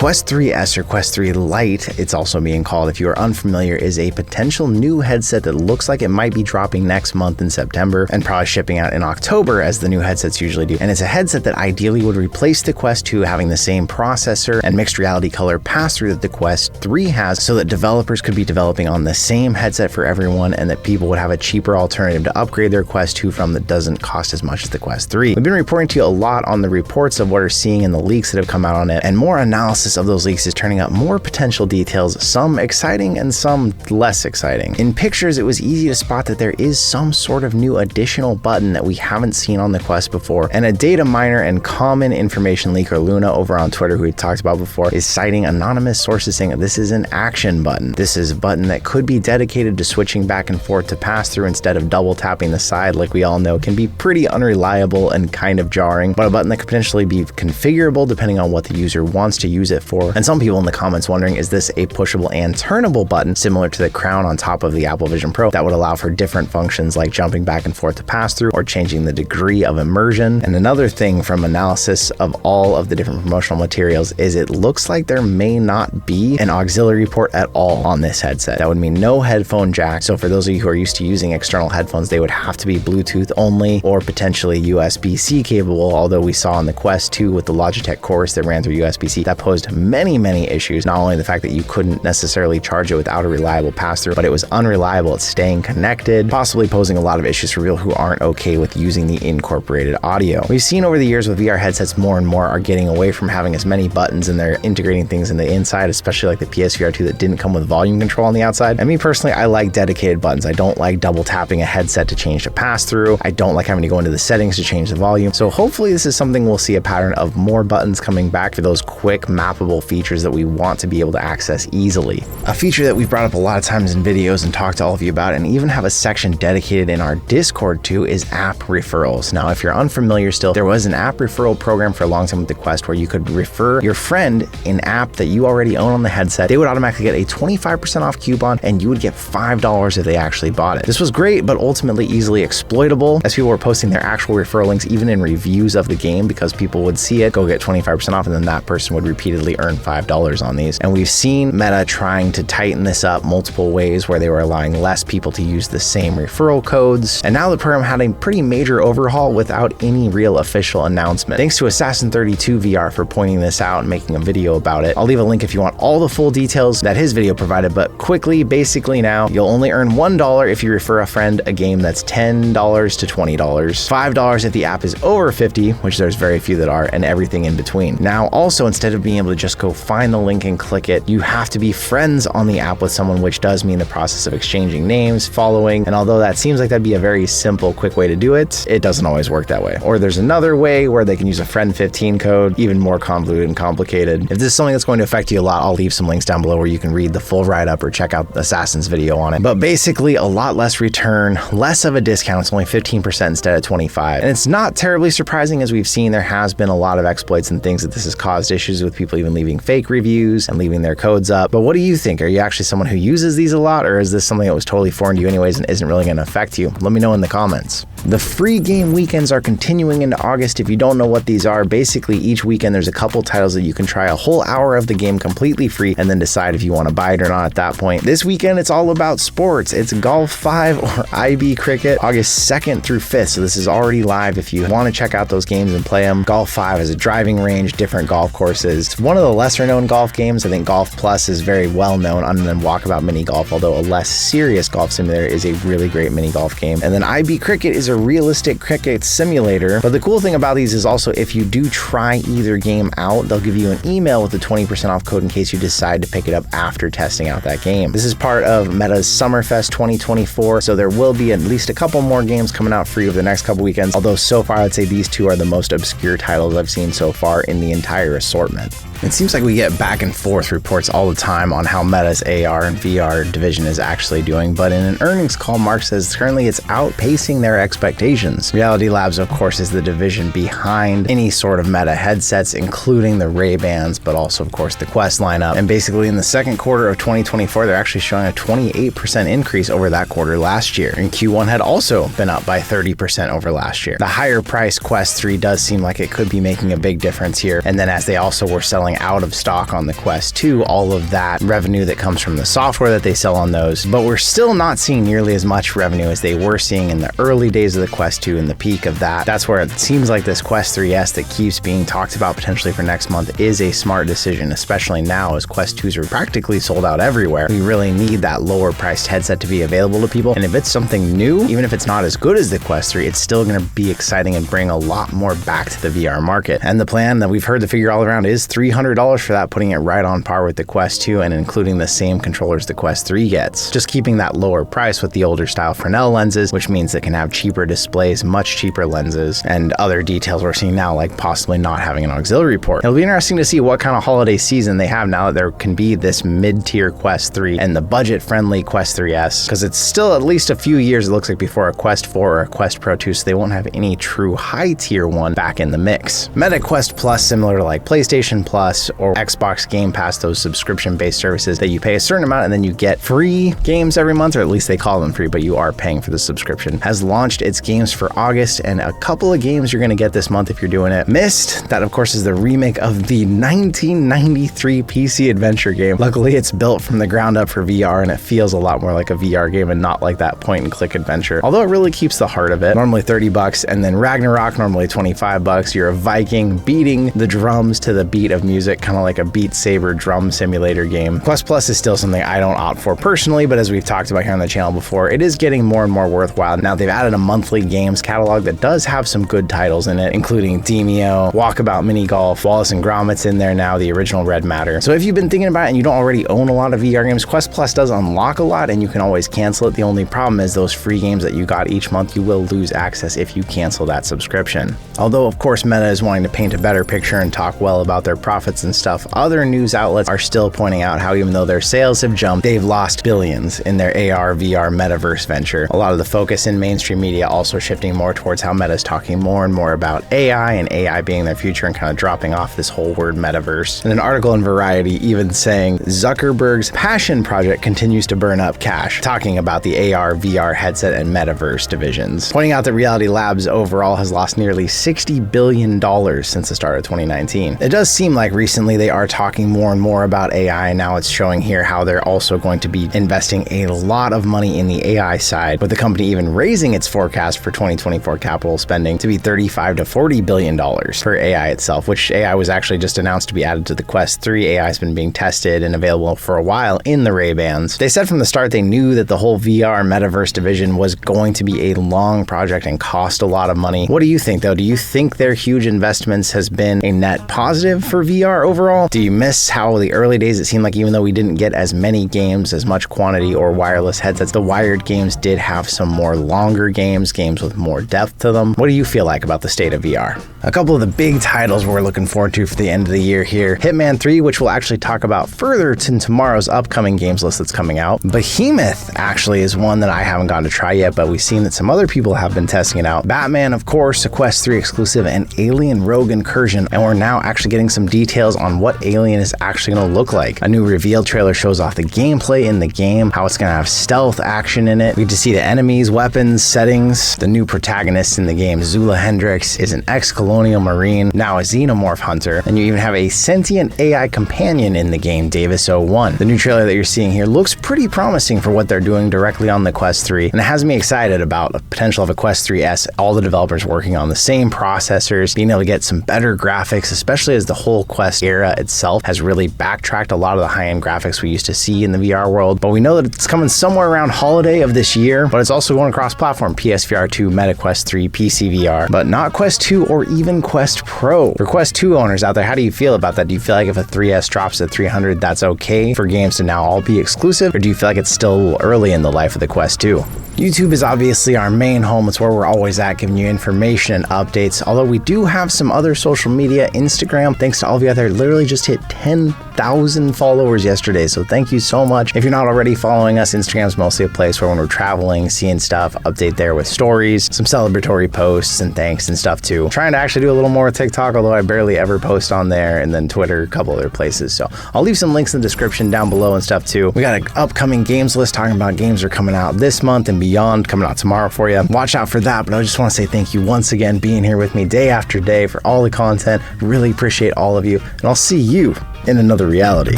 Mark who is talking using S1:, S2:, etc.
S1: Quest 3S or Quest 3 Lite, it's also being called if you are unfamiliar, is a potential new headset that looks like it might be dropping next month in September and probably shipping out in October as the new headsets usually do. And it's a headset that ideally would replace the Quest 2, having the same processor and mixed reality color pass-through that the Quest 3 has, so that developers could be developing on the same headset for everyone and that people would have a cheaper alternative to upgrade their Quest 2 from that doesn't cost as much as the Quest 3. We've been reporting to you a lot on the reports of what we're seeing in the leaks that have come out on it, and more analysis of those leaks is turning up more potential details, some exciting and some less exciting. In pictures, it was easy to spot that there is some sort of new additional button that we haven't seen on the Quest before, and a data miner and common information leaker Luna over on Twitter, who we talked about before, is citing anonymous sources saying that this is an action button. This is a button that could be dedicated to switching back and forth to pass through instead of double tapping the side, like we all know can be pretty unreliable and kind of jarring, but a button that could potentially be configurable depending on what the user wants to use it for. And some people in the comments wondering, is this a pushable and turnable button similar to the crown on top of the Apple Vision Pro that would allow for different functions like jumping back and forth to pass through or changing the degree of immersion? And another thing from analysis of all of the different promotional materials is it looks like there may not be an auxiliary port at all on this headset. That would mean no headphone jack. So for those of you who are used to using external headphones, they would have to be Bluetooth only or potentially USB-C capable, although we saw on the Quest 2 with the Logitech Chorus that ran through USB-C, that posed many issues. Not only the fact that you couldn't necessarily charge it without a reliable pass-through, but it was unreliable at staying connected, possibly posing a lot of issues for people who aren't okay with using the incorporated audio. We've seen over the years with VR headsets more and more are getting away from having as many buttons and they're integrating things in the inside, especially like the PSVR 2 that didn't come with volume control on the outside. And me personally, I like dedicated buttons. I don't like double tapping a headset to change the pass-through. I don't like having to go into the settings to change the volume. So hopefully this is something we'll see a pattern of more buttons coming back for those quick mappable features that we want to be able to access easily. A feature that we've brought up a lot of times in videos and talked to all of you about, and even have a section dedicated in our Discord to, is app referrals. Now, if you're unfamiliar still, there was an app referral program for a long time with the Quest where you could refer your friend an app that you already own on the headset. They would automatically get a 25% off coupon and you would get $5 if they actually bought it. This was great, but ultimately easily exploitable as people were posting their actual referral links even in reviews of the game because people would see it, go get 25% off, and then that person would repeatedly earn $5 on these. And we've seen Meta trying to tighten this up multiple ways where they were allowing less people to use the same referral codes. And now the program had a pretty major overhaul without any real official announcement. Thanks to Assassin32 VR for pointing this out and making a video about it. I'll leave a link if you want all the full details that his video provided, but quickly, basically now, you'll only earn $1 if you refer a friend a game that's $10 to $20, $5 if the app is over 50, which there's very few that are, and everything in between. Now, also, instead of being able to just go find the link and click it, you have to be friends on the app with someone, which does mean the process of exchanging names, following, and although that seems like that'd be a very simple, quick way to do it, it doesn't always work that way. Or there's another way where they can use a friend 15 code, even more convoluted and complicated. If this is something that's going to affect you a lot, I'll leave some links down below where you can read the full write-up or check out Assassin's video on it. But basically, a lot less return, less of a discount. It's only 15% instead of 25%. And it's not terribly surprising, as we've seen there has been a lot of exploits and things that this has caused issues with, people even leaving fake reviews and leaving their codes up. But what do you think? Are you actually someone who uses these a lot, or is this something that was totally foreign to you anyways and isn't really going to affect you? Let me know in the comments. The free game weekends are continuing into August. If you don't know what these are, basically each weekend there's a couple titles that you can try a whole hour of the game completely free and then decide if you want to buy it or not at that point. This weekend it's all about sports. It's Golf 5 or IB Cricket, August 2nd through 5th. So this is already live if you want to check out those games and play them. Golf 5 is a driving range, different golf courses. It's one of the lesser known golf games. I think Golf Plus is very well known other than Walkabout Mini Golf, although a less serious golf simulator is a really great mini golf game. And then IB Cricket is a realistic cricket simulator. But the cool thing about these is also if you do try either game out, they'll give you an email with a 20% off code in case you decide to pick it up after testing out that game. This is part of Meta's Summerfest 2024, so there will be at least a couple more games coming out free over the next couple weekends, although so far I'd say these two are the most obscure titles I've seen so far in the entire assortment. It seems like we get back and forth reports all the time on how Meta's AR and VR division is actually doing, but in an earnings call, Mark says currently it's outpacing their expectations. Reality Labs, of course, is the division behind any sort of Meta headsets, including the Ray-Bans, but also, of course, the Quest lineup. And basically in the second quarter of 2024, they're actually showing a 28% increase over that quarter last year. And Q1 had also been up by 30% over last year. The higher priced Quest 3 does seem like it could be making a big difference here. And then as they also were selling going out of stock on the Quest 2, all of that revenue that comes from the software that they sell on those. But we're still not seeing nearly as much revenue as they were seeing in the early days of the Quest 2 and the peak of that. That's where it seems like this Quest 3S that keeps being talked about potentially for next month is a smart decision, especially now as Quest 2s are practically sold out everywhere. We really need that lower priced headset to be available to people. And if it's something new, even if it's not as good as the Quest 3, it's still going to be exciting and bring a lot more back to the VR market. And the plan that we've heard the figure all around is $300 for that, putting it right on par with the Quest 2 and including the same controllers the Quest 3 gets. Just keeping that lower price with the older style Fresnel lenses, which means it can have cheaper displays, much cheaper lenses, and other details we're seeing now, like possibly not having an auxiliary port. It'll be interesting to see what kind of holiday season they have now that there can be this mid-tier Quest 3 and the budget-friendly Quest 3S, because it's still at least a few years, it looks like, before a Quest 4 or a Quest Pro 2, so they won't have any true high-tier one back in the mix. Meta Quest Plus, similar to like PlayStation Plus or Xbox Game Pass, those subscription-based services that you pay a certain amount and then you get free games every month, or at least they call them free, but you are paying for the subscription, has launched its games for August, and a couple of games you're going to get this month if you're doing it. Myst, that of course is the remake of the 1993 PC adventure game. Luckily, it's built from the ground up for VR, and it feels a lot more like a VR game and not like that point-and-click adventure, although it really keeps the heart of it. Normally $30, and then Ragnarok, normally $25. You're a Viking beating the drums to the beat of music, kind of like a Beat Saber drum simulator game. Quest Plus is still something I don't opt for personally, but as we've talked about here on the channel before, it is getting more and more worthwhile. Now they've added a monthly games catalog that does have some good titles in it, including Demeo, Walkabout Mini Golf, Wallace and Gromit's in there now, the original Red Matter. So if you've been thinking about it and you don't already own a lot of VR games, Quest Plus does unlock a lot and you can always cancel it. The only problem is those free games that you got each month, you will lose access if you cancel that subscription. Although of course Meta is wanting to paint a better picture and talk well about their profits and stuff, other news outlets are still pointing out how even though their sales have jumped, they've lost billions in their AR, VR, metaverse venture. A lot of the focus in mainstream media also shifting more towards how Meta is talking more and more about AI and AI being their future and kind of dropping off this whole word metaverse. And an article in Variety even saying Zuckerberg's passion project continues to burn up cash, talking about the AR, VR headset and metaverse divisions, pointing out that Reality Labs overall has lost nearly $60 billion since the start of 2019. It does seem like recently they are talking more and more about AI, and now it's showing here how they're also going to be investing a lot of money in the AI side, with the company even raising its forecast for 2024 capital spending to be $35 to $40 billion for AI itself, which AI was actually just announced to be added to the Quest 3. AI has been being tested and available for a while in the Ray-Bans. They said from the start they knew that the whole VR metaverse division was going to be a long project and cost a lot of money. What do you think though? Do you think their huge investments has been a net positive for VR overall? Do you miss how the early days it seemed like even though we didn't get as many games, as much quantity or wireless headsets, the wired games did have some more longer games with more depth to them? What do you feel like about the state of VR? A couple of the big titles we're looking forward to for the end of the year here. Hitman 3, which we'll actually talk about further in tomorrow's upcoming games list that's coming out. Behemoth actually is one that I haven't gotten to try yet, but we've seen that some other people have been testing it out. Batman, of course, a Quest 3 exclusive, and Alien Rogue Incursion, and we're now actually getting some details on what Alien is actually going to look like. A new reveal trailer shows off the gameplay in the game, how it's going to have stealth action in it. We get to see the enemies, weapons, settings. The new protagonist in the game, Zula Hendricks, is an ex-colonial marine, now a xenomorph hunter, and you even have a sentient AI companion in the game, Davis 01. The new trailer that you're seeing here looks pretty promising for what they're doing directly on the Quest 3, and it has me excited about the potential of a Quest 3S, all the developers working on the same processors, being able to get some better graphics, especially as the whole Quest era itself has really backtracked a lot of the high-end graphics we used to see in the VR world. But we know that it's coming somewhere around holiday of this year, but it's also going across platform, PSVR 2, Meta Quest 3, PCVR, but not Quest 2 or even Quest Pro. For Quest 2 owners out there, how do you feel about that? Do you feel like if a 3S drops at $300, that's okay for games to now all be exclusive, or do you feel like it's still a little early in the life of the Quest 2? YouTube is obviously our main home. It's where we're always at, giving you information and updates. Although we do have some other social media. Instagram, thanks to all of you out there, literally just hit 10,000 followers yesterday. So thank you so much. If you're not already following us, Instagram's mostly a place where when we're traveling, seeing stuff, update there with stories, some celebratory posts and thanks and stuff too. Trying to actually do a little more with TikTok, although I barely ever post on there, and then Twitter, a couple other places. So I'll leave some links in the description down below and stuff too. We got an upcoming games list talking about games that are coming out this month and Beyond coming out tomorrow for you. Watch out for that, but I just want to say thank you once again being here with me day after day for all the content. Really appreciate all of you, and I'll see you in another reality.